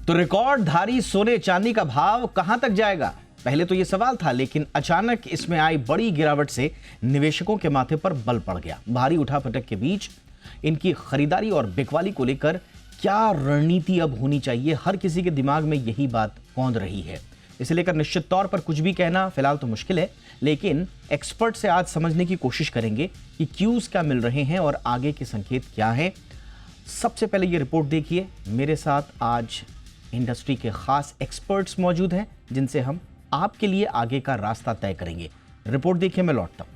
तो रिकॉर्डधारी सोने चांदी का भाव कहां तक जाएगा? पहले तो यह सवाल था, लेकिन अचानक इसमें आई बड़ी गिरावट से निवेशकों के माथे पर बल पड़ गया। भारी उठापटक के बीच इनकी खरीदारी और बिकवाली को लेकर क्या रणनीति अब होनी चाहिए, हर किसी के दिमाग में यही बात कौंध रही है। इसे लेकर निश्चित तौर पर कुछ भी कहना फिलहाल तो मुश्किल है, लेकिन एक्सपर्ट से आज समझने की कोशिश करेंगे कि क्यूज क्या मिल रहे हैं और आगे के संकेत क्या हैं। सबसे पहले ये रिपोर्ट देखिए। मेरे साथ आज इंडस्ट्री के खास एक्सपर्ट्स मौजूद हैं, जिनसे हम आपके लिए आगे का रास्ता तय करेंगे। रिपोर्ट देखिए, मैं लौटता हूं।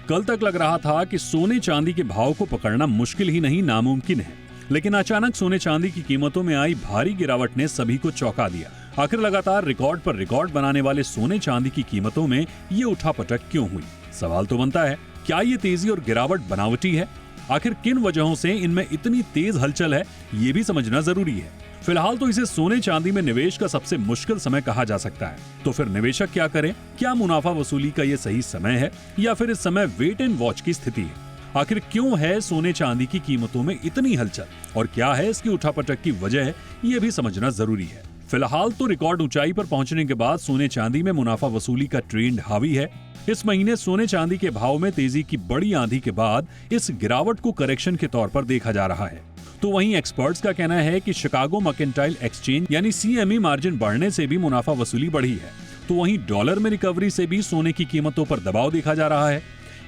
कल तक लग रहा था कि सोने चांदी के भाव को पकड़ना मुश्किल ही नहीं नामुमकिन है, लेकिन अचानक सोने चांदी की कीमतों में आई भारी गिरावट ने सभी को चौंका दिया। आखिर लगातार रिकॉर्ड पर रिकॉर्ड बनाने वाले सोने चांदी की कीमतों में ये उठापटक क्यों हुई? सवाल तो बनता है, क्या ये तेजी और गिरावट बनावटी है? आखिर किन वजहों से इनमें इतनी तेज हलचल है, ये भी समझना जरूरी है। फिलहाल तो इसे सोने चांदी में निवेश का सबसे मुश्किल समय कहा जा सकता है। तो फिर निवेशक क्या करें? क्या मुनाफा वसूली का ये सही समय है या फिर इस समय वेट एंड वॉच की स्थिति है? आखिर क्यों है सोने चांदी की कीमतों में इतनी हलचल और क्या है इसकी उठापटक की वजह, ये भी समझना जरूरी है। फिलहाल तो रिकॉर्ड ऊंचाई पर पहुंचने के बाद सोने चांदी में मुनाफा वसूली का ट्रेंड हावी है। इस महीने सोने चांदी के भाव में तेजी की बड़ी आंधी के बाद इस गिरावट को करेक्शन के तौर पर देखा जा रहा है। तो वहीं एक्सपर्ट्स का कहना है कि शिकागो मर्केंटाइल एक्सचेंज यानी CME मार्जिन बढ़ने से भी मुनाफा वसूली बढ़ी है। तो वहीं डॉलर में रिकवरी से भी सोने की कीमतों पर दबाव देखा जा रहा है।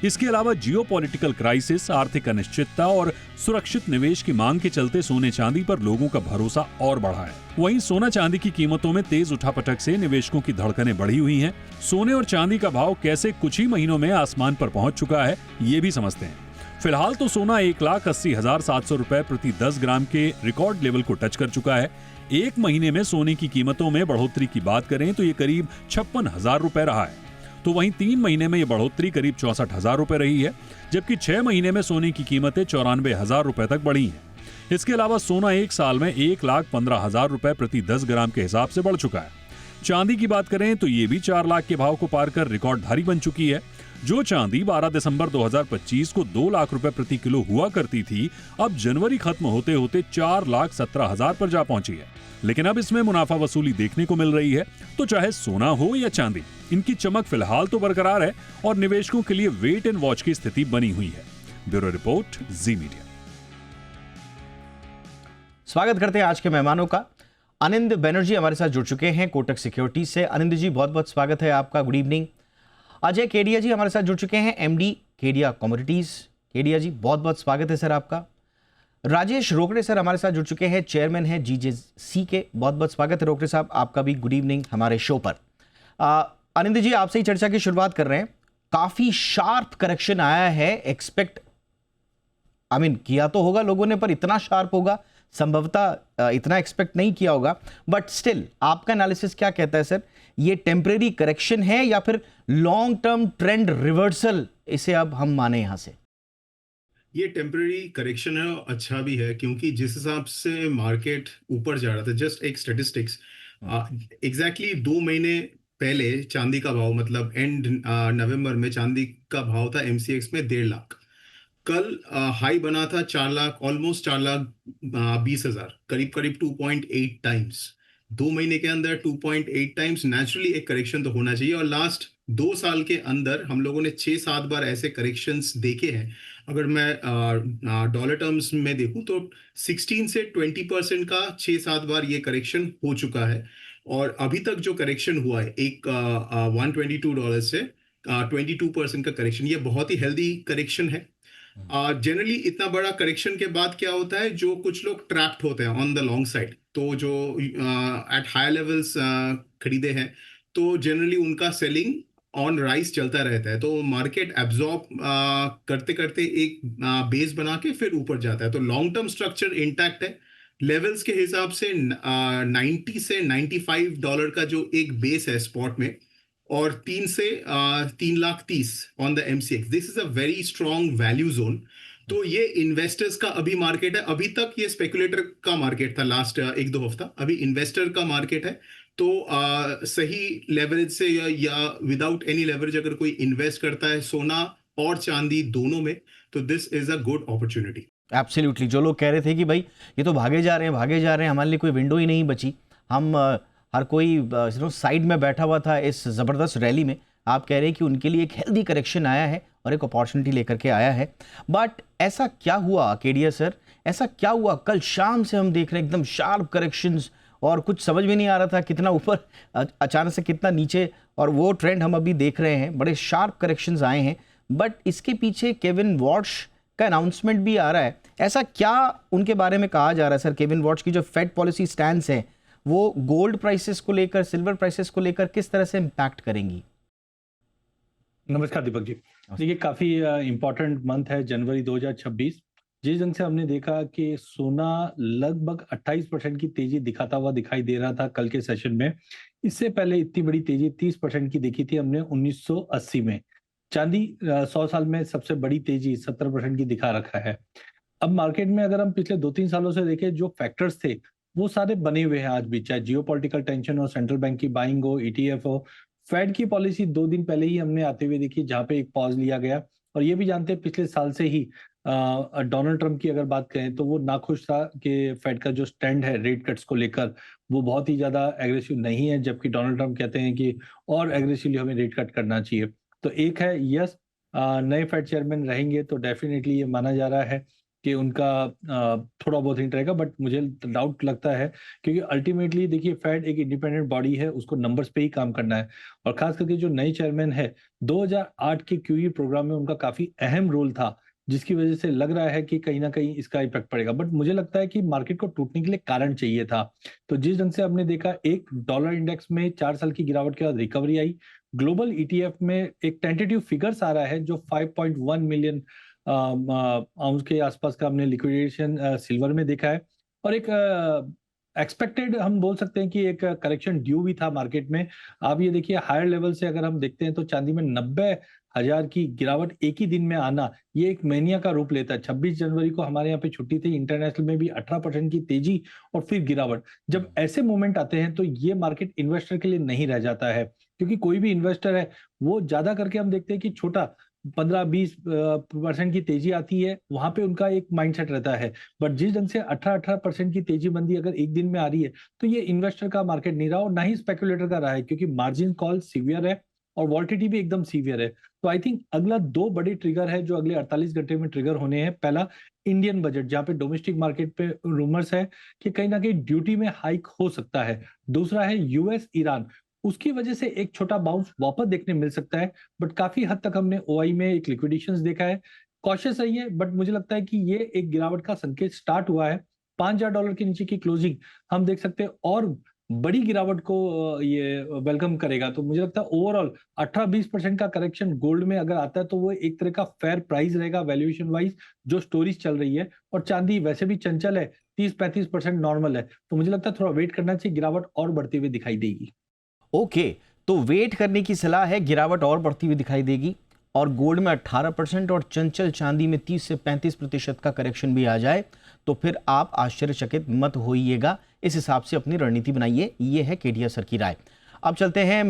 इसके अलावा जियोपॉलिटिकल क्राइसिस, आर्थिक अनिश्चितता और सुरक्षित निवेश की मांग के चलते सोने चांदी पर लोगों का भरोसा और बढ़ा है। वहीं सोना चांदी की कीमतों में तेज उठापटक से निवेशकों की धड़कनें बढ़ी हुई हैं। सोने और चांदी का भाव कैसे कुछ ही महीनों में आसमान पर पहुंच चुका है, ये भी समझते हैं। फिलहाल तो सोना 1,80,700 रुपए प्रति 10 ग्राम के रिकॉर्ड लेवल को टच कर चुका है। एक महीने में सोने की कीमतों में बढ़ोतरी की बात करें तो ये करीब 56,000 रुपए रहा है। तो वहीं 3 महीने में ये बढ़ोतरी करीब 64,000 रुपए रही है, जबकि 6 महीने में सोने की कीमतें 94,000 रुपए तक बढ़ी हैं। इसके अलावा सोना एक साल में 1,15,000 रुपए प्रति 10 ग्राम के हिसाब से बढ़ चुका है। चांदी की बात करें तो ये भी 4 लाख के भाव को पार कर रिकॉर्डधारी बन चुकी है। जो चांदी 12 दिसंबर 2025 को 2 लाख रुपए प्रति किलो हुआ करती थी, अब जनवरी खत्म होते होते 4,17,000 पर जा पहुंची है। लेकिन अब इसमें मुनाफा वसूली देखने को मिल रही है। तो चाहे सोना हो या चांदी, इनकी चमक फिलहाल तो बरकरार है और निवेशकों के लिए वेट एंड वॉच की स्थिति बनी हुई है। ब्यूरो रिपोर्ट, जी मीडिया। स्वागत करते हैं आज के मेहमानों का। आनंद बनर्जी हमारे साथ जुड़ चुके हैं कोटक सिक्योरिटीज से। आनंद जी, बहुत बहुत स्वागत है आपका। Good evening. अजय केडिया जी हमारे साथ जुड़ चुके हैं, MD केडिया कमोडिटीज। केडिया जी, बहुत बहुत स्वागत है सर आपका। राजेश रोकड़े सर हमारे साथ जुड़ चुके हैं, चेयरमैन हैं GJC के। बहुत बहुत स्वागत है रोकड़े साहब आपका भी। गुड इवनिंग हमारे शो पर। आनंद जी, आपसे ही चर्चा की शुरुआत कर रहे हैं। काफी शार्प करेक्शन आया है, किया तो होगा लोगों ने, पर इतना शार्प होगा संभवतः इतना एक्सपेक्ट नहीं किया होगा। बट स्टिल आपका एनालिसिस क्या कहता है सर? ये टेम्परेरी करेक्शन है या फिर लॉन्ग टर्म ट्रेंड रिवर्सल इसे अब हम माने यहां से? ये टेम्परेरी करेक्शन है और अच्छा भी है, क्योंकि जिस हिसाब से मार्केट ऊपर जा रहा था, जस्ट एक स्टेटिस्टिक्स, एग्जैक्टली 2 महीने पहले चांदी का भाव, मतलब एंड नवंबर में चांदी का भाव था MCX में 1.5 लाख। कल हाई बना था 4 लाख, ऑलमोस्ट 4,20,000, करीब करीब 2.8 टाइम्स। 2 महीने के अंदर 2.8 टाइम्स। नेचुरली एक करेक्शन तो होना चाहिए, और लास्ट 2 साल के अंदर हम लोगों ने 6-7 बार ऐसे करेक्शंस देखे हैं। अगर मैं डॉलर टर्म्स में देखूं तो 16 से 20% का 6-7 बार ये करेक्शन हो चुका है। और अभी तक जो करेक्शन हुआ है, एक $122 से 22% का करेक्शन, ये बहुत ही हेल्दी करेक्शन है। जनरली इतना बड़ा करेक्शन के बाद क्या होता है, जो कुछ लोग ट्रैप्ड होते हैं ऑन द लॉन्ग साइड, तो जो एट हाई लेवल्स खरीदे हैं, तो जनरली उनका सेलिंग ऑन राइज चलता रहता है। तो मार्केट एब्जॉर्ब करते करते एक बेस बना के फिर ऊपर जाता है। तो लॉन्ग टर्म स्ट्रक्चर इंटैक्ट है। लेवल्स के हिसाब से 90 से $95 का जो एक बेस है स्पॉट में, और 3 से 3,30,000 on the MCX, this is a very strong value zone. तो ये इन्वेस्टर्स का अभी मार्केट है। अभी तक ये स्पेकुलेटर का मार्केट था लास्ट 1-2 हफ्ता, अभी इन्वेस्टर का मार्केट है। तो सही लेवरेज से या विदाउट एनी लेवरेज अगर कोई इन्वेस्ट करता है सोना और चांदी दोनों में, तो this is a good opportunity. Absolutely, जो लोग कह रहे थे कि भाई ये तो भागे जा रहे हैं भागे जा रहे हैं, हमारे लिए कोई विंडो ही नहीं बची, हम हर कोई साइड में बैठा हुआ था इस ज़बरदस्त रैली में, आप कह रहे हैं कि उनके लिए एक हेल्दी करेक्शन आया है और एक अपॉर्चुनिटी लेकर के आया है। बट ऐसा क्या हुआ केडिया सर, ऐसा क्या हुआ कल शाम से हम देख रहे हैं एकदम शार्प करेक्शंस, और कुछ समझ में नहीं आ रहा था कितना ऊपर अचानक से कितना नीचे, और वो ट्रेंड हम अभी देख रहे हैं, बड़े शार्प करेक्शंस आए हैं। बट इसके पीछे केविन वॉश का अनाउंसमेंट भी आ रहा है, ऐसा क्या उनके बारे में कहा जा रहा है सर? केविन वॉश की जो फेड पॉलिसी स्टैंड्स है वो गोल्ड प्राइसेस को लेकर, सिल्वर प्राइसेस को लेकर किस तरह से इम्पैक्ट करेंगी? नमस्कार दीपक जी। देखिए, काफी इम्पोर्टेंट मंथ है जनवरी 2026। जिस ढंग से हमने देखा कि सोना लगभग 28% की तेजी दिखाता हुआ दिखाई दे रहा था कल के सेशन में, इससे पहले इतनी बड़ी तेजी 30% की देखी थी हमने 1980 में। चांदी 100 साल में सबसे बड़ी तेजी 70% की दिखा रखा है। अब मार्केट में अगर हम पिछले 2-3 सालों से देखें, जो फैक्टर्स थे वो सारे बने हुए हैं आज भी, चाहे जियोपॉलिटिकल टेंशन हो, सेंट्रल बैंक की बाइंग हो, ईटीएफ हो। फेड की पॉलिसी 2 दिन पहले ही हमने आते हुए देखी, जहां पे एक पॉज लिया गया, और ये भी जानते हैं पिछले साल से ही डोनाल्ड ट्रंप की अगर बात करें तो वो नाखुश था कि फेड का जो स्टैंड है रेट कट्स को लेकर वो बहुत ही ज्यादा एग्रेसिव नहीं है, जबकि डोनाल्ड ट्रंप कहते हैं कि और एग्रेसिवली हमें रेट कट करना चाहिए। तो एक है यस, नए फेड चेयरमैन रहेंगे तो डेफिनेटली ये माना जा रहा है कि उनका थोड़ा बहुत हिंट रहेगा, बट मुझे डाउट लगता है, क्योंकि अल्टीमेटली देखिए फेड एक इंडिपेंडेंट बॉडी है, उसको नंबर्स पे ही काम करना है। और खास करके जो नए चेयरमैन है, 2008 के क्यूई प्रोग्राम में उनका काफी अहम रोल था, जिसकी वजह से लग रहा है कि कहीं ना कहीं इसका इफेक्ट पड़ेगा। बट मुझे लगता है कि मार्केट को टूटने के लिए कारण चाहिए था। तो जिस ढंग से हमने देखा, एक डॉलर इंडेक्स में 4 साल की गिरावट के बाद रिकवरी आई। ग्लोबल ईटीएफ में एक टेंटेटिव फिगर्स आ रहा है जो 5.1 मिलियन आउंस के आसपास का हमने लिक्विडेशन सिल्वर में देखा है। और एक एक्सपेक्टेड हम बोल सकते हैं कि एक करेक्शन ड्यू भी था मार्केट में। आप ये देखिए, हायर लेवल से अगर हम देखते हैं तो चांदी में 90,000 की गिरावट एक ही दिन में आना, ये एक मैनिया का रूप लेता है। 26 जनवरी को हमारे यहाँ पे छुट्टी थी, इंटरनेशनल में भी 18% की तेजी और फिर गिरावट। जब ऐसे मोमेंट आते हैं तो ये मार्केट इन्वेस्टर के लिए नहीं रह जाता है, क्योंकि कोई भी इन्वेस्टर है वो ज्यादा करके हम देखते हैं कि छोटा 15-20% की तेजी आती है, वहां पे उनका एक माइंडसेट रहता है। बट जिस ढंग से 18% की तेजी बंदी अगर एक दिन में आ रही है, तो ये इन्वेस्टर का मार्केट नहीं रहा और ना ही स्पेकुलेटर का रहा है, क्योंकि मार्जिन कॉल सीवियर है और वॉल्टिलिटी भी एकदम सीवियर है। तो आई थिंक अगला 2 बड़े ट्रिगर है जो अगले 48 घंटे में ट्रिगर होने हैं। पहला, इंडियन बजट, जहां पे डोमेस्टिक मार्केट पे रूमर्स है कि कहीं ना कहीं ड्यूटी में हाइक हो सकता है। दूसरा है यूएस ईरान, उसकी वजह से एक छोटा बाउंस वापस देखने मिल सकता है। बट काफी हद तक हमने ओआई में एक लिक्विडेशंस देखा है, कॉशियस रही है, बट मुझे लगता है कि ये एक गिरावट का संकेत स्टार्ट हुआ है। $5,000 के नीचे की क्लोजिंग हम देख सकते हैं और बड़ी गिरावट को ये वेलकम करेगा। तो मुझे लगता है ओवरऑल 18-20% का करेक्शन गोल्ड में अगर आता है तो वो एक तरह का फेयर प्राइस रहेगा वैल्यूएशन वाइज, जो स्टोरीज चल रही है। और चांदी वैसे भी चंचल है, 30-35% नॉर्मल है, तो मुझे लगता है थोड़ा वेट करना चाहिए, गिरावट और बढ़ती हुई दिखाई देगी। ओके, तो वेट करने की सलाह है, गिरावट और बढ़ती हुई दिखाई देगी, और गोल्ड में 18% और चंचल चांदी में 30 से 35% का करेक्शन भी आ जाए तो फिर आप आश्चर्यचकित मत होइएगा। इस हिसाब से अपनी रणनीति बनाइए। ये है केडिया सर की राय। अब चलते हैं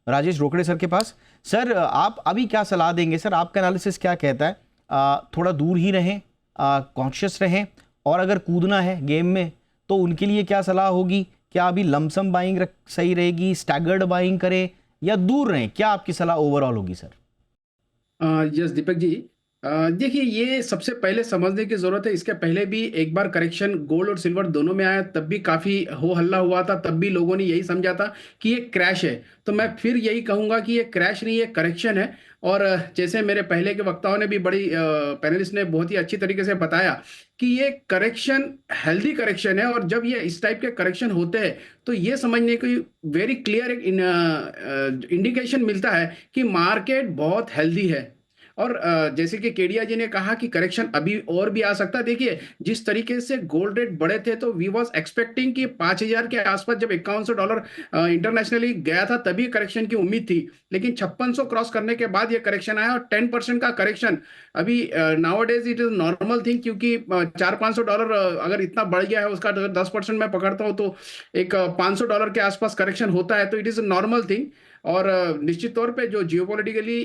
राजेश रोकड़े सर के पास। सर, आप अभी क्या सलाह देंगे? सर, आपका एनालिसिस क्या कहता है? थोड़ा दूर ही रहें, कॉन्शियस रहें, और अगर कूदना है गेम में तो उनके लिए क्या सलाह होगी? क्या अभी लमसम बाइंग सही रहेगी, स्टैगर्ड बाइंग करें, या दूर रहें? क्या आपकी सलाह ओवरऑल होगी सर? यस दीपक जी, देखिए ये सबसे पहले समझने की जरूरत है। इसके पहले भी एक बार करेक्शन गोल्ड और सिल्वर दोनों में आया, तब भी काफी हो हल्ला हुआ था, तब भी लोगों ने यही समझा था कि ये क्रैश है। तो मैं फिर यही कहूंगा कि ये क्रैश नहीं, ये करेक्शन है। और जैसे मेरे पहले के वक्ताओं ने भी बड़ी पैनलिस्ट ने बहुत ही अच्छी तरीके से बताया कि ये करेक्शन हेल्दी करेक्शन है। और जब ये इस टाइप के करेक्शन होते हैं तो ये समझने की वेरी क्लियर एक इंडिकेशन मिलता है कि मार्केट बहुत हेल्दी है। और जैसे कि केडिया जी ने कहा कि करेक्शन अभी और भी आ सकता है। देखिए, जिस तरीके से गोल्ड रेट बढ़े थे तो वी वाज एक्सपेक्टिंग कि 5,000 के आसपास, जब $5100 इंटरनेशनली गया था तभी करेक्शन की उम्मीद थी, लेकिन 5600 क्रॉस करने के बाद ये करेक्शन आया। और 10% का करेक्शन अभी nowadays it is normal thing, क्योंकि $400-500 अगर इतना बढ़ गया है, उसका 10% मैं पकड़ता हूँ तो एक $500 के आसपास करेक्शन होता है, तो इट इज नॉर्मल थिंग। और निश्चित तौर पे जो जियोपॉलिटिकली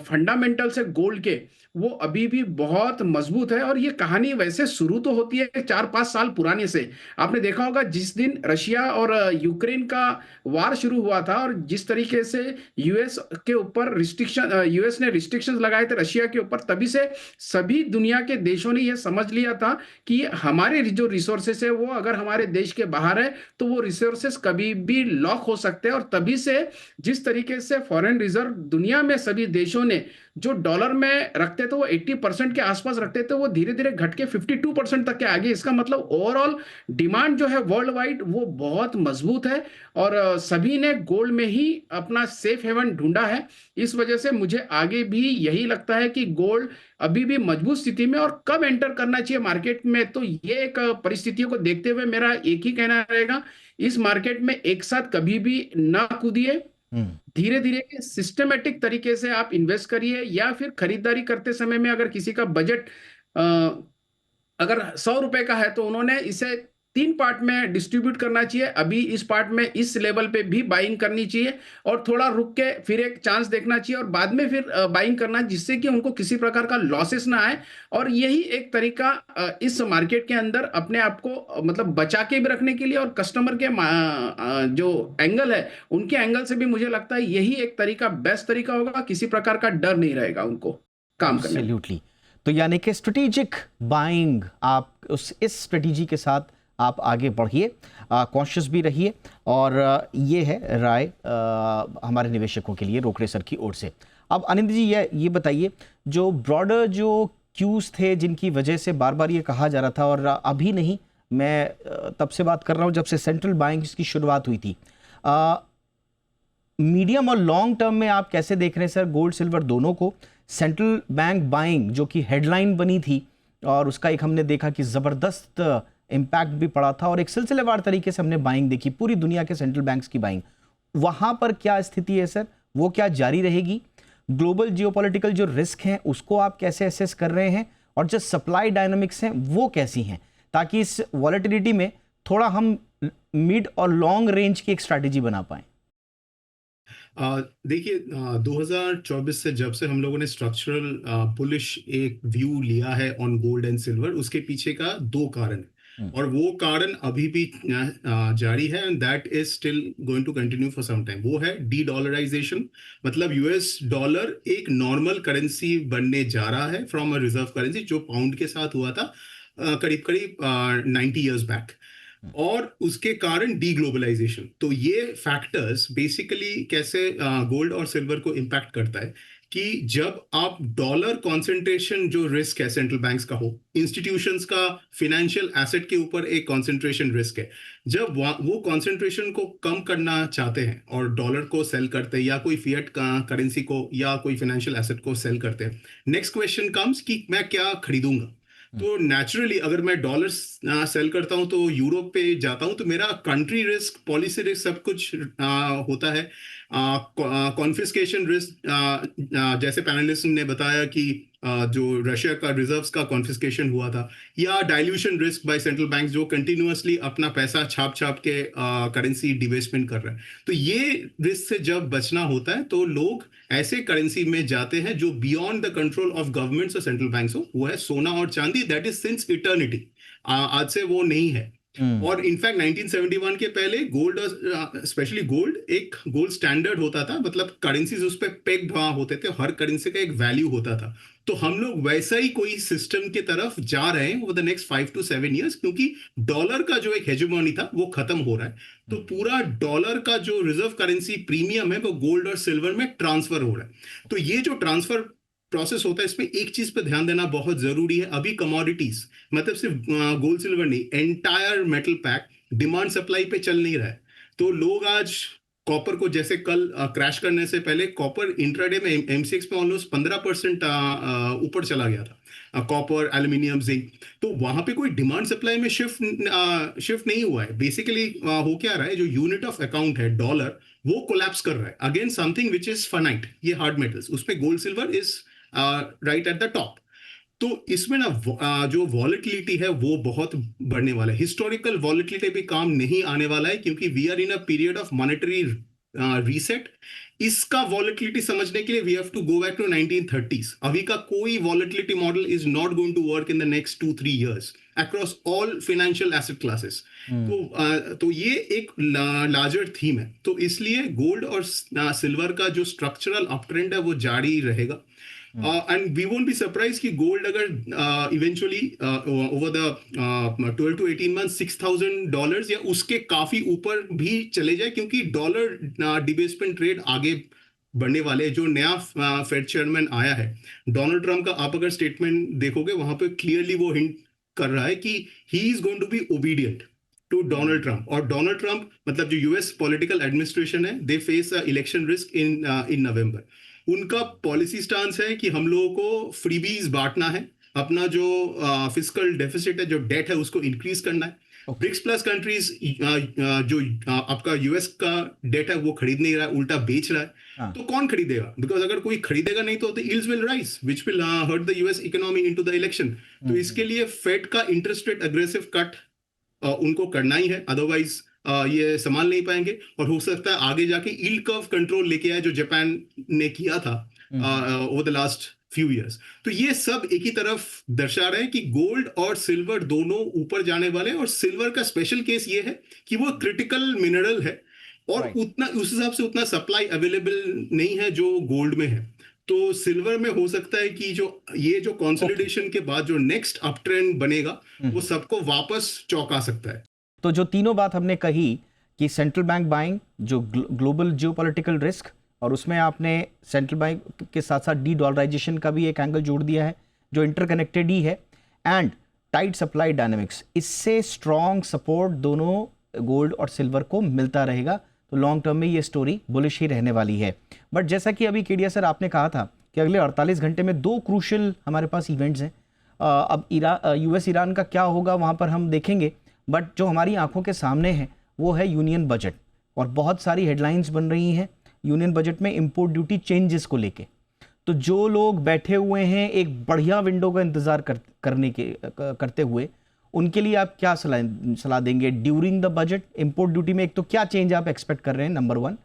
फंडामेंटल्स है गोल्ड के, वो अभी भी बहुत मजबूत है। और ये कहानी वैसे शुरू तो होती है 4-5 साल पुराने से। आपने देखा होगा जिस दिन रशिया और यूक्रेन का वार शुरू हुआ था, और जिस तरीके से यूएस के ऊपर यूएस ने रिस्ट्रिक्शंस लगाए थे रशिया के ऊपर, तभी से सभी दुनिया के देशों ने यह समझ लिया था कि हमारे जो रिसोर्सेस है वो अगर हमारे देश के बाहर है तो वो रिसोर्सेस कभी भी लॉक हो सकते हैं। और तभी से जिस तरीके से फॉरेन रिजर्व दुनिया में सभी देशों ने जो डॉलर में रखते थे वो 80% के आसपास रखते थे, वो धीरे धीरे घट के 52% तक के आगे। इसका मतलब ओवरऑल डिमांड जो है वर्ल्ड वाइड वो बहुत मजबूत है, और सभी ने गोल्ड में ही अपना सेफ हेवन ढूंढा है। इस वजह से मुझे आगे भी यही लगता है कि गोल्ड अभी भी मजबूत स्थिति में, और कब एंटर करना चाहिए मार्केट में, तो ये एक परिस्थितियों को देखते हुए मेरा एक ही कहना रहेगा, इस मार्केट में एक साथ कभी भी ना कूदिए, धीरे धीरे सिस्टमेटिक तरीके से आप इन्वेस्ट करिए, या फिर खरीदारी करते समय में अगर किसी का बजट अगर 100 रुपए का है तो उन्होंने इसे 3 पार्ट में डिस्ट्रीब्यूट करना चाहिए। अभी इस पार्ट में इस लेवल पे भी बाइंग करनी चाहिए, और थोड़ा रुक के फिर एक चांस देखना चाहिए, और बाद में फिर बाइंग करना, जिससे कि उनको किसी प्रकार का लॉसेस ना आए। और यही एक तरीका इस मार्केट के अंदर अपने आप को मतलब बचा के भी रखने के लिए, और कस्टमर के जो एंगल है उनके एंगल से भी मुझे लगता है यही एक तरीका बेस्ट तरीका होगा। किसी प्रकार का डर नहीं रहेगा उनको काम करने में। एब्सोल्युटली। तो यानी कि स्ट्रेटेजिक बाइंग, आप इस स्ट्रेटेजी के साथ आप आगे बढ़िए, कॉन्शियस भी रहिए, और ये है राय हमारे निवेशकों के लिए रोकड़े सर की ओर से। अब आनंद जी ये बताइए, जो ब्रॉडर जो क्यूज थे जिनकी वजह से बार बार ये कहा जा रहा था, और अभी नहीं, मैं तब से बात कर रहा हूँ जब से सेंट्रल बैंक की शुरुआत हुई थी, मीडियम और लॉन्ग टर्म में आप कैसे देख रहे हैं सर गोल्ड सिल्वर दोनों को? सेंट्रल बैंक बाइंग जो कि हेडलाइन बनी थी, और उसका एक हमने देखा कि ज़बरदस्त इम्पैक्ट भी पड़ा था, और एक सिलसिलेवार तरीके से हमने बाइंग देखी पूरी दुनिया के सेंट्रल बैंक्स की बाइंग। वहां पर क्या स्थिति है सर, वो क्या जारी रहेगी? ग्लोबल जियोपॉलिटिकल जो रिस्क हैं उसको आप कैसे असेस कर रहे हैं, और जो सप्लाई डायनामिक्स हैं वो कैसी हैं, ताकि इस वॉलेटिलिटी में थोड़ा हम मिड और लॉन्ग रेंज की एक स्ट्रैटेजी बना पाएं? देखिए, 2024 से जब से हम लोगों ने स्ट्रक्चरल बुलिश एक व्यू लिया है ऑन गोल्ड एंड सिल्वर, उसके पीछे का 2 कारण है, और वो कारण अभी भी जारी है, and that is still going to continue for some time. वो है डी डॉलराइजेशन, मतलब यूएस डॉलर एक नॉर्मल करेंसी बनने जा रहा है फ्रॉम अ रिजर्व करेंसी, जो पाउंड के साथ हुआ था करीब करीब 90 इयर्स बैक, और उसके कारण डीग्लोबलाइजेशन। तो ये फैक्टर्स बेसिकली कैसे गोल्ड और सिल्वर को इम्पैक्ट करता है कि जब आप डॉलर कॉन्सेंट्रेशन जो रिस्क है सेंट्रल बैंक्स का हो, इंस्टीट्यूशंस का फिनेंशियल एसेट के ऊपर एक कॉन्सेंट्रेशन रिस्क है, जब वो कॉन्सेंट्रेशन को कम करना चाहते हैं और डॉलर को सेल करते हैं, या कोई फिएट करेंसी को या कोई फाइनेंशियल एसेट को सेल करते हैं, नेक्स्ट क्वेश्चन कम्स कि मैं क्या खरीदूंगा। तो नेचुरली अगर मैं डॉलर सेल करता हूं तो यूरोप पे जाता हूं, तो मेरा कंट्री रिस्क, पॉलिसी रिस्क सब कुछ होता है। कॉन्फिस्केशन रिस्क, जैसे पैनलिस्ट ने बताया कि जो रशिया का रिजर्व्स का कॉन्फिस्केशन हुआ था, या dilution risk by central bank जो कंटिन्यूअसली अपना पैसा छाप छाप के करेंसी डिवेस्टमेंट कर रहा है। तो ये रिस्क से जब बचना होता है तो लोग ऐसे करेंसी में जाते हैं जो beyond the control of governments और सेंट्रल बैंक्स हो। वो है सोना और चांदी, दैट इज सिंस इटर्निटी, आज से वो नहीं है। और इनफैक्ट 1971 के पहले गोल्ड, स्पेशली गोल्ड, एक गोल्ड स्टैंडर्ड होता था, मतलब करेंसीज उस पर पेग्ड होते थे, हर करेंसी का एक वैल्यू होता था। तो हम लोग वैसा ही कोई सिस्टम की तरफ जा रहे हैं over the next 5 to 7 years, क्योंकि डॉलर का जो एक हेजेमोनी था वो खत्म हो रहा है। तो पूरा डॉलर का जो रिजर्व करेंसी प्रीमियम है वो गोल्ड और सिल्वर में ट्रांसफर हो रहा है। तो ये जो ट्रांसफर प्रोसेस होता है, इसमें एक चीज पे ध्यान देना बहुत जरूरी है। अभी कमोडिटीज, मतलब सिर्फ गोल्ड सिल्वर नहीं, entire metal pack demand supply पे चल नहीं रहा है। तो लोग आज कॉपर को, जैसे कल क्रैश करने से पहले कॉपर इंट्राडे में एमसीएक्स में ऑलमोस्ट 15% ऊपर चला गया था, कॉपर, एल्यूमिनियम, जिंक। तो वहां पे कोई डिमांड सप्लाई में शिफ्ट नहीं हुआ है। बेसिकली हो क्या रहा है, जो यूनिट ऑफ अकाउंट है डॉलर, वो कोलैप्स कर रहा है again something which is finite, ये हार्ड मेटल्स, उसमें gold silver is right at the top. तो इसमें ना जो वॉलेटिलिटी है वो बहुत बढ़ने वाला है। हिस्टोरिकल वॉलेटिलिटी भी काम नहीं आने वाला है, क्योंकि we are in a period of monetary reset. इसका वॉलेटिलिटी समझने के लिए we have to go back to 1930s। अभी का कोई volatility model is not going to work in the next 2-3 years across all financial asset classes. तो ये एक लार्जर थीम है। तो इसलिए गोल्ड और सिल्वर का जो स्ट्रक्चरल अपट्रेंड है वो जारी रहेगा। And we won't be surprised कि गोल्ड अगर eventually over the 12 to 18 months $6,000 या उसके काफी ऊपर भी चले जाए, क्योंकि डॉलर डिबेसमेंट रेट आगे बढ़ने वाले। जो नया फेड चेयरमैन आया है डोनाल्ड ट्रम्प का, आप अगर स्टेटमेंट देखोगे वहां पे क्लियरली वो हिंट कर रहा है कि he is going to be obedient to Donald Trump. और डोनाल्ड ट्रम्प मतलब जो यूएस पॉलिटिकल एडमिनिस्ट्रेशन है, they face election risk in November. उनका पॉलिसी स्टांस है कि हम लोगों को फ्रीबीज बांटना है, अपना जो फिस्कल डेफिसिट है, जो डेट है, उसको इंक्रीज करना है। ब्रिक्स प्लस कंट्रीज जो आपका यूएस का डेट है वो खरीद नहीं रहा है, उल्टा बेच रहा है। तो कौन खरीदेगा? बिकॉज अगर कोई खरीदेगा नहीं तो yields will rise which will hurt the US economy into the election. तो इसके लिए फेड का इंटरेस्ट रेट अग्रेसिव कट उनको करना ही है, अदरवाइज ये संभाल नहीं पाएंगे। और हो सकता है आगे जाके यील्ड कर्व कंट्रोल लेके आए, जो जापान ने किया था over the last few years. तो ये सब एक ही तरफ दर्शा रहे हैं कि गोल्ड और सिल्वर दोनों ऊपर जाने वाले हैं। और सिल्वर का स्पेशल केस ये है कि वो क्रिटिकल मिनरल है और उतना उस हिसाब से उतना सप्लाई अवेलेबल नहीं है जो गोल्ड में है। तो सिल्वर में हो सकता है कि जो कंसोलिडेशन के बाद जो नेक्स्ट अप ट्रेंड बनेगा वो सबको वापस चौंका सकता है। तो जो तीनों बात हमने कही कि सेंट्रल बैंक बाइंग, जो ग्लोबल जियोपॉलिटिकल रिस्क, और उसमें आपने सेंट्रल बैंक के साथ साथ डी डॉलराइजेशन का भी एक एंगल जोड़ दिया है जो इंटरकनेक्टेड ही है, एंड टाइट सप्लाई डायनेमिक्स, इससे स्ट्रॉन्ग सपोर्ट दोनों गोल्ड और सिल्वर को मिलता रहेगा। तो लॉन्ग टर्म में ये स्टोरी बुलिश ही रहने वाली है। बट जैसा कि अभी केडिया सर आपने कहा था कि अगले 48 घंटे में 2 क्रूशियल हमारे पास इवेंट्स हैं। अब यूएस ईरान का क्या होगा वहाँ पर हम देखेंगे, बट जो हमारी आंखों के सामने है वो है यूनियन बजट, और बहुत सारी हेडलाइंस बन रही हैं यूनियन बजट में इंपोर्ट ड्यूटी चेंजेस को लेके। तो जो लोग बैठे हुए हैं एक बढ़िया विंडो का इंतजार करते हुए, उनके लिए आप क्या सलाह देंगे during the budget? Import duty में एक तो क्या चेंज आप एक्सपेक्ट कर रहे हैं, नंबर 1,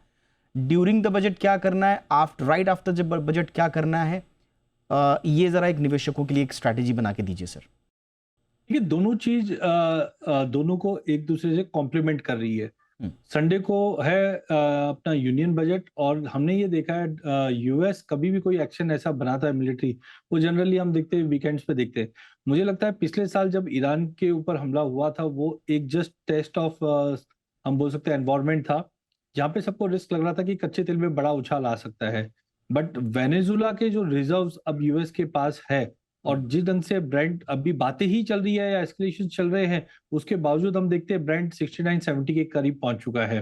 ड्यूरिंग द बजट क्या करना है, राइट आफ्टर द बजट क्या करना है, ये जरा एक निवेशकों के लिए एक स्ट्रैटेजी बना के दीजिए सर। ये दोनों चीज दोनों को एक दूसरे से कॉम्प्लीमेंट कर रही है। संडे को है अपना यूनियन बजट, और हमने ये देखा है यूएस कभी भी कोई एक्शन ऐसा बनाता है मिलिट्री, वो जनरली हम देखते हैं वीकेंड्स पे देखते हैं। मुझे लगता है पिछले साल जब ईरान के ऊपर हमला हुआ था वो एक जस्ट टेस्ट ऑफ हम बोल सकते हैं एनवायरनमेंट था, जहाँ पे सबको रिस्क लग रहा था कि कच्चे तेल में बड़ा उछाल आ सकता है। बट वेनेजुला के जो रिजर्व्स अब यूएस के पास है, और जिस ढंग से ब्रेंट अभी बातें ही चल रही है या एस्केलेशन चल रहे हैं, उसके बावजूद हम देखते हैं ब्रेंट 69-70 के करीब पहुंच चुका है।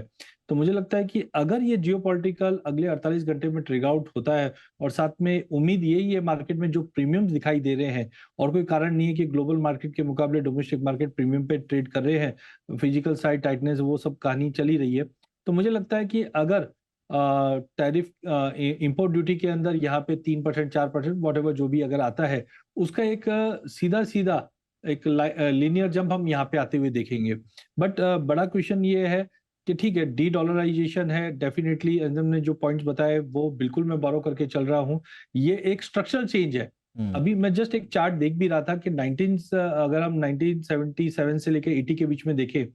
तो मुझे लगता है कि अगर ये जियोपॉलिटिकल अगले 48 घंटे में ट्रिगर आउट होता है, और साथ में उम्मीद यही है मार्केट में जो प्रीमियम्स दिखाई दे रहे हैं, और कोई कारण नहीं है कि ग्लोबल मार्केट के मुकाबले डोमेस्टिक मार्केट प्रीमियम पे ट्रेड कर रहे हैं, फिजिकल साइड टाइटनेस वो सब कहानी चली रही है। तो मुझे लगता है कि अगर टैरिफ इंपोर्ट ड्यूटी के अंदर यहाँ पे 3% 4% वॉटेवर जो भी अगर आता है, उसका एक सीधा एक लीनियर जंप हम यहाँ पे आते हुए देखेंगे। बट बड़ा क्वेश्चन ये है कि ठीक है, डी डॉलराइजेशन है, डेफिनेटली ने जो पॉइंट्स बताए वो बिल्कुल मैं बोरो करके चल रहा हूँ। ये एक स्ट्रक्चरल चेंज है। अभी मैं जस्ट एक चार्ट देख भी रहा था कि अगर हम 1977 से लेकर 80 के बीच में देखें,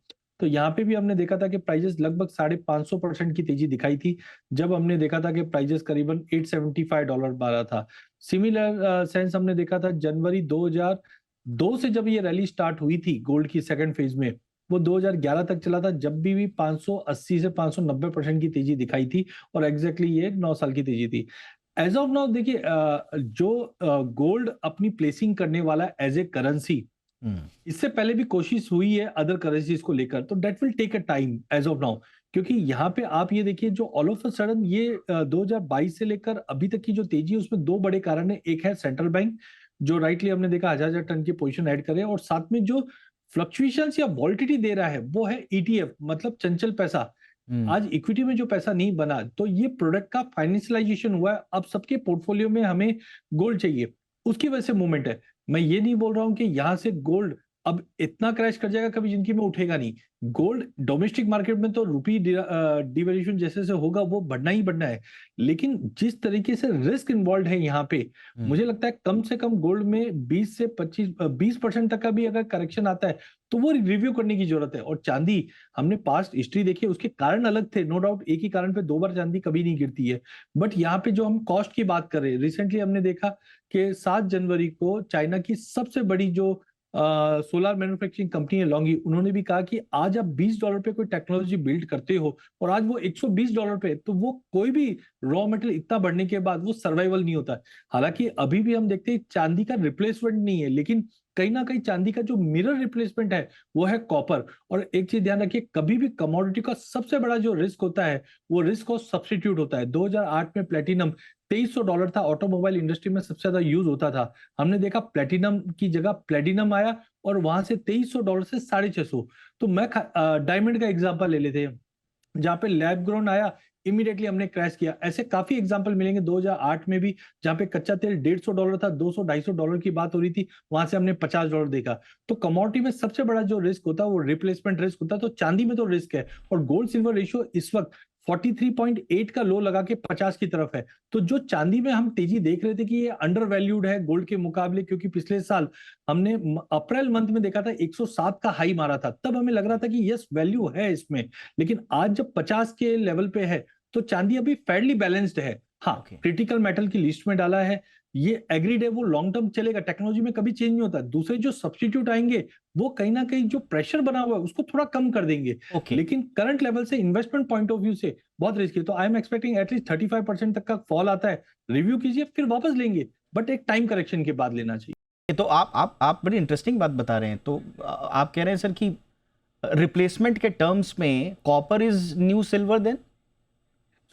तो यहाँ पे भी हमने देखा था कि प्राइजेस लगभग 550% की तेजी दिखाई थी, जब हमने देखा था कि प्राइजेस करीबन $875 बारह था। सिमिलर सेंस हमने देखा था जनवरी 2002 से जब ये रैली स्टार्ट हुई थी गोल्ड की सेकंड फेज में, वो 2011 तक चला था, जब भी 580 से 590% की तेजी दिखाई थी, और एग्जैक्टली ये 9 साल की तेजी थी। एज ऑफ नाउ देखिए, जो गोल्ड अपनी प्लेसिंग करने वाला एज ए करेंसी, इससे पहले भी कोशिश हुई है अदर करेंसीज को लेकर, तो debt will take a time as of now. क्योंकि यहाँ पे आप ये देखिए, जो ऑल ऑफ अ सडन ये 2022 से लेकर अभी तक की जो तेजी है, उसमें 2 बड़े कारण है। एक है सेंट्रल बैंक, जो राइटली हमने देखा 1000 टन की पोजीशन ऐड करे, और साथ में जो फ्लक्चुएशंस या वॉलिटिलिटी दे रहा है वो है ईटीएफ, मतलब चंचल पैसा। आज इक्विटी में जो पैसा नहीं बना, तो ये प्रोडक्ट का फाइनेंशियलाइजेशन हुआ है। अब सबके पोर्टफोलियो में हमें गोल्ड चाहिए, उसकी वजह से मूवमेंट है। मैं ये नहीं बोल रहा हूं कि यहां से गोल्ड अब इतना क्रैश कर जाएगा, कभी जिंदगी में उठेगा नहीं। गोल्ड डोमेस्टिक मार्केट में तो रुपी डिवैल्यूएशन जैसे से होगा वो बढ़ना ही बढ़ना है, लेकिन जिस तरीके से रिस्क इन्वॉल्व है यहाँ पे, मुझे लगता है कम से कम गोल्ड में 20 से 20% तक का भी अगर करेक्शन आता है तो वो रिव्यू करने की जरूरत है। और चांदी, हमने पास्ट हिस्ट्री देखी, उसके कारण अलग थे, नो डाउट, एक ही कारण पे 2 बार चांदी कभी नहीं गिरती है। बट यहाँ पे जो हम कॉस्ट की बात कर रहे हैं, रिसेंटली हमने देखा कि 7 जनवरी को चाइना की सबसे बड़ी जो सोलर मैन्युफैक्चरिंग कंपनी है लॉन्गी, उन्होंने भी कहा कि आज आप $20 पे कोई टेक्नोलॉजी बिल्ड करते हो और आज वो $120 पे, तो वो कोई भी रॉ मटेरियल इतना बढ़ने के बाद वो सर्वाइवल नहीं होता है। हालांकि अभी भी हम देखते हैं चांदी का रिप्लेसमेंट नहीं है, लेकिन कहीं ना कहीं चांदी का जो मिरर रिप्लेसमेंट है वो है कॉपर। और एक चीज ध्यान रखिए, कभी भी कमोडिटी का सबसे बड़ा जो रिस्क होता है वो रिस्क ऑफ सब्स्टिट्यूट होता है। 2008 में प्लेटिनम $2300 था, ऑटोमोबाइल इंडस्ट्री में सबसे ज्यादा यूज होता था। हमने देखा प्लेटिनम की जगह प्लेटिनम आया और वहां से $2300 से 650। तो मैं डायमंड का एग्जांपल ले लेते हैं, जहां पे लैब ग्रोन आया, इमीडिएटली हमने क्रैश किया। ऐसे काफी एग्जांपल मिलेंगे 2008 में भी, जहां पे कच्चा तेल $150 था, $200-250 की बात हो रही थी, वहां से हमने $50 देखा। तो कमोडिटी में सबसे बड़ा जो रिस्क होता है वो रिप्लेसमेंट रिस्क होता है। तो चांदी में तो रिस्क है, और गोल्ड सिल्वर रेशियो इस वक्त 43.8 का लो लगा के 50 की तरफ है। तो जो चांदी में हम तेजी देख रहे थे कि ये अंडर वैल्यूड है गोल्ड के मुकाबले, क्योंकि पिछले साल हमने अप्रैल मंथ में देखा था 107 का हाई मारा था, तब हमें लग रहा था कि यस वैल्यू है इसमें। लेकिन आज जब 50 के लेवल पे है तो चांदी अभी फेयरली बैलेंस्ड है। हाँ, क्रिटिकल मेटल की लिस्ट में डाला है, ये एग्रीड है, वो लॉन्ग टर्म चलेगा, टेक्नोलॉजी में कभी चेंज नहीं होता। दूसरे जो सब्स्टिट्यूट आएंगे वो कहीं ना कहीं जो प्रेशर बना हुआ है उसको थोड़ा कम कर देंगे। लेकिन करंट लेवल से इन्वेस्टमेंट पॉइंट ऑफ व्यू से बहुत रिस्की है। तो आई एम एक्सपेक्टिंग एटलीस्ट 35% तक का फॉल आता है, रिव्यू कीजिए फिर वापस लेंगे, बट एक टाइम करेक्शन के बाद लेना चाहिए। तो आप बड़ी इंटरेस्टिंग बात बता रहे हैं। तो आप कह रहे हैं सर कि रिप्लेसमेंट के टर्म्स में copper is new silver then?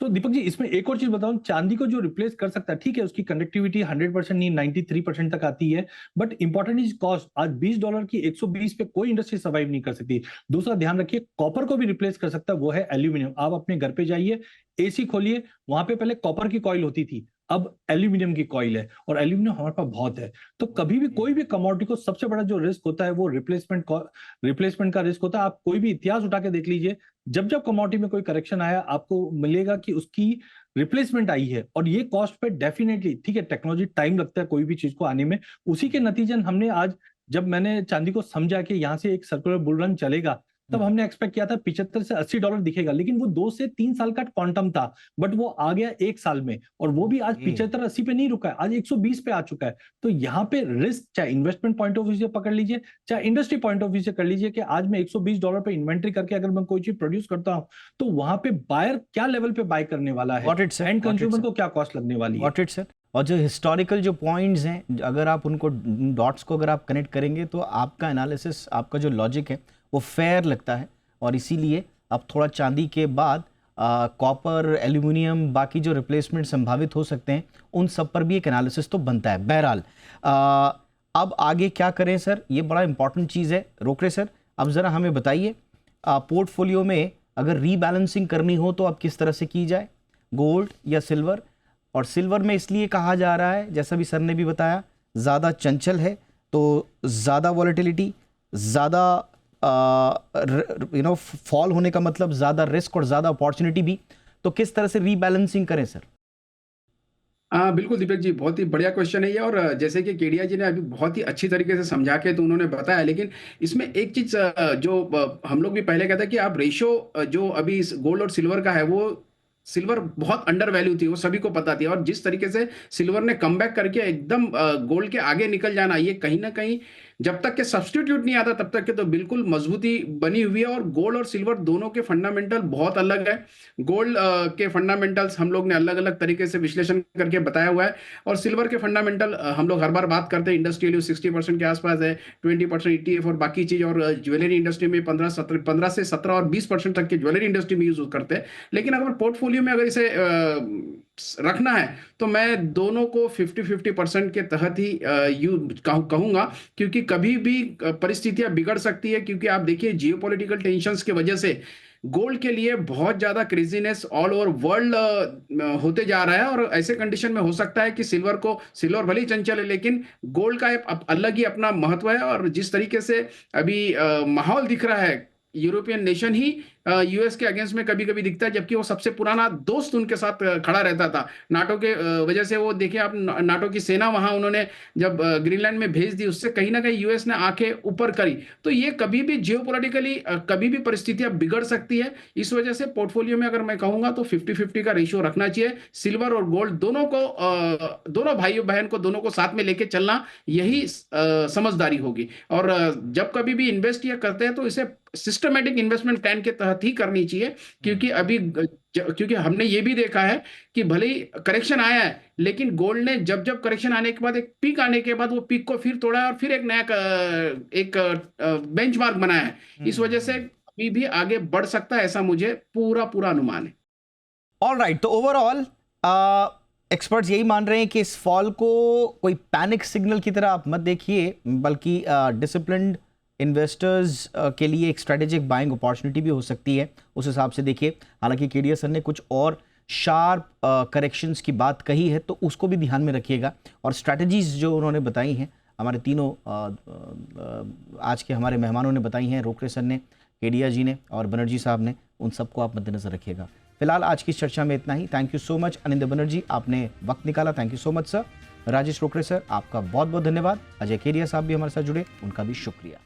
तो दीपक जी, इसमें एक और चीज बताऊं, चांदी को जो रिप्लेस कर सकता है, ठीक है, उसकी कंडक्टिविटी 100% नहीं 93% तक आती है, बट इंपॉर्टेंट इज कॉस्ट। आज $20 की 120 पे कोई इंडस्ट्री सर्वाइव नहीं कर सकती। दूसरा ध्यान रखिए, कॉपर को भी रिप्लेस कर सकता है, वो है एल्यूमिनियम। आप अपने घर पे जाइए, एसी खोलिए, वहां पे पहले कॉपर की कॉइल होती थी, अब एल्यूमिनियम की कॉइल है, और एल्यूमिनियम हमारे पास बहुत है। तो कभी भी कोई भी कमोडिटी को सबसे बड़ा जो रिस्क होता है वो रिप्लेसमेंट का रिस्क होता है। आप कोई भी इतिहास उठा के देख लीजिए, जब जब कमोडिटी में कोई करेक्शन आया आपको मिलेगा कि उसकी रिप्लेसमेंट आई है। और ये कॉस्ट पे डेफिनेटली, ठीक है, टेक्नोलॉजी टाइम लगता है कोई भी चीज को आने में, उसी के नतीजन हमने आज, जब मैंने चांदी को समझा कि यहाँ से एक सर्कुलर बुल रन चलेगा, तब हमने एक्सपेक्ट किया था $75 से $80 दिखेगा, लेकिन वो 2 से 3 साल का क्वांटम था, बट वो आ गया 1 साल में, और वो भी आज 75-80 पे नहीं रुका है, आज 120 पे आ चुका है। तो यहाँ पे रिस्क, चाहे इन्वेस्टमेंट पॉइंट ऑफ व्यू से पकड़ लीजिए, चाहे इंडस्ट्री पॉइंट ऑफ व्यू से कर लीजिए, कि आज मैं $120 पे इन्वेंट्री करके अगर मैं कोई चीज प्रोड्यूस करता हूँ तो वहां पे बायर क्या लेवल पे बाय करने वाला है, एंड कंज्यूमर को क्या कॉस्ट लगने वाली है। Got it sir. और जो हिस्टोरिकल जो पॉइंट्स हैं, अगर आप उनको डॉट्स को अगर आप कनेक्ट करेंगे तो आपका एनालिसिस, आपका जो लॉजिक है वो फेयर लगता है। और इसीलिए अब थोड़ा चांदी के बाद कॉपर, एल्यूमिनियम, बाकी जो रिप्लेसमेंट संभावित हो सकते हैं उन सब पर भी एक एनालिसिस तो बनता है। बहरहाल अब आगे क्या करें सर, ये बड़ा इंपॉर्टेंट चीज़ है। रोकरे सर, अब ज़रा हमें बताइए, पोर्टफोलियो में अगर रीबैलेंसिंग करनी हो तो अब किस तरह से की जाए, गोल्ड या सिल्वर? और सिल्वर में इसलिए कहा जा रहा है, जैसा भी सर ने भी बताया, ज़्यादा चंचल है तो ज़्यादा वॉलेटिलिटी, ज़्यादा फॉल होने का मतलब ज़्यादा रिस्क और ज़्यादा अपॉर्चुनिटी भी। तो किस तरह से रीबैलेंसिंग करें सर? बिल्कुल दीपक जी, बहुत ही बढ़िया क्वेश्चन है ये। और जैसे कि केडिया जी ने अभी बहुत ही अच्छी तरीके से समझा के तो उन्होंने बताया, लेकिन इसमें एक चीज जो हम लोग भी पहले कहते हैं कि आप रेशियो जो अभी इस गोल्ड और सिल्वर का है, वो सिल्वर बहुत अंडर वैल्यू थी, वो सभी को पता थी। और जिस तरीके से सिल्वर ने कमबैक करके एकदम गोल्ड के आगे निकल जाना, ये कहीं ना कहीं जब तक के सब्स्टिट्यूट नहीं आता तब तक के तो बिल्कुल मजबूती बनी हुई है। और गोल्ड और सिल्वर दोनों के फंडामेंटल बहुत अलग है। गोल्ड के फंडामेंटल्स हम लोग ने अलग अलग तरीके से विश्लेषण करके बताया हुआ है, और सिल्वर के फंडामेंटल हम लोग हर बार बात करते हैं, इंडस्ट्रियल 60% के आसपास है, 20% ETF और बाकी चीज, और ज्वेलरी इंडस्ट्री में 15 से 17 और 20% तक के ज्वेलरी इंडस्ट्री में यूज करते हैं। लेकिन अगर पोर्टफोलियो में अगर इसे रखना है तो मैं दोनों को 50-50% के तहत ही कहूंगा, क्योंकि कभी भी परिस्थितियां बिगड़ सकती है। क्योंकि आप देखिए जियोपॉलिटिकल टेंशंस की वजह से गोल्ड के लिए बहुत ज्यादा क्रेजीनेस ऑल ओवर वर्ल्ड होते जा रहा है, और ऐसे कंडीशन में हो सकता है कि सिल्वर भले ही चंचल है, लेकिन गोल्ड का एक अलग ही अपना महत्व है। और जिस तरीके से अभी माहौल दिख रहा है, यूरोपियन नेशन ही यूएस के अगेंस्ट में कभी कभी दिखता है, जबकि वो सबसे पुराना दोस्त उनके साथ खड़ा रहता था। नाटो के वजह से वो देखिए आप, नाटो की सेना वहां उन्होंने जब ग्रीनलैंड में भेज दी, उससे कहीं ना कहीं यूएस ने आंखें ऊपर करी। तो ये कभी भी जियोपॉलिटिकली कभी भी परिस्थितियां बिगड़ सकती है। इस वजह से पोर्टफोलियो में अगर मैं कहूंगा तो 50-50 का रेशियो रखना चाहिए। सिल्वर और गोल्ड दोनों को, दोनों भाइयों बहन को, दोनों को साथ में लेके चलना, यही समझदारी होगी। और जब कभी भी इन्वेस्ट ये करते हैं तो इसे सिस्टमेटिक इन्वेस्टमेंट प्लान के तहत ही करनी चाहिए, क्योंकि हमने ये भी देखा है कि भले ही करेक्शन आया है, लेकिन गोल्ड ने जब जब करेक्शन आने के बाद, एक पीक आने के बाद, वो पीक को फिर तोड़ा है और फिर एक नया एक बेंचमार्क बनाया है। इस वजह से अभी भी आगे बढ़ सकता है, ऐसा मुझे पूरा अनुमान है। ऑल राइट, तो ओवरऑल एक्सपर्ट्स यही मान रहे हैं कि इस फॉल को कोई पैनिक सिग्नल की तरह आप मत देखिए, बल्कि डिसिप्लिन्ड इन्वेस्टर्स के लिए एक स्ट्रेटेजिक बाइंग अपॉर्चुनिटी भी हो सकती है, उस हिसाब से देखिए। हालांकि केडिया सर ने कुछ और शार्प करेक्शंस की बात कही है, तो उसको भी ध्यान में रखिएगा। और स्ट्रेटजीज जो उन्होंने बताई हैं, हमारे तीनों आज के हमारे मेहमानों ने बताई हैं, रोकरे सर ने, केडिया जी ने और बनर्जी साहब ने, उन सबको आप मद्देनजर रखिएगा। फिलहाल आज की इस चर्चा में इतना ही। Thank you so much Anindya Banerjee, आपने वक्त निकाला, thank you so much sir. Rajesh Rokare sir, आपका बहुत बहुत धन्यवाद। अजय केडिया साहब भी हमारे साथ जुड़े, उनका भी शुक्रिया।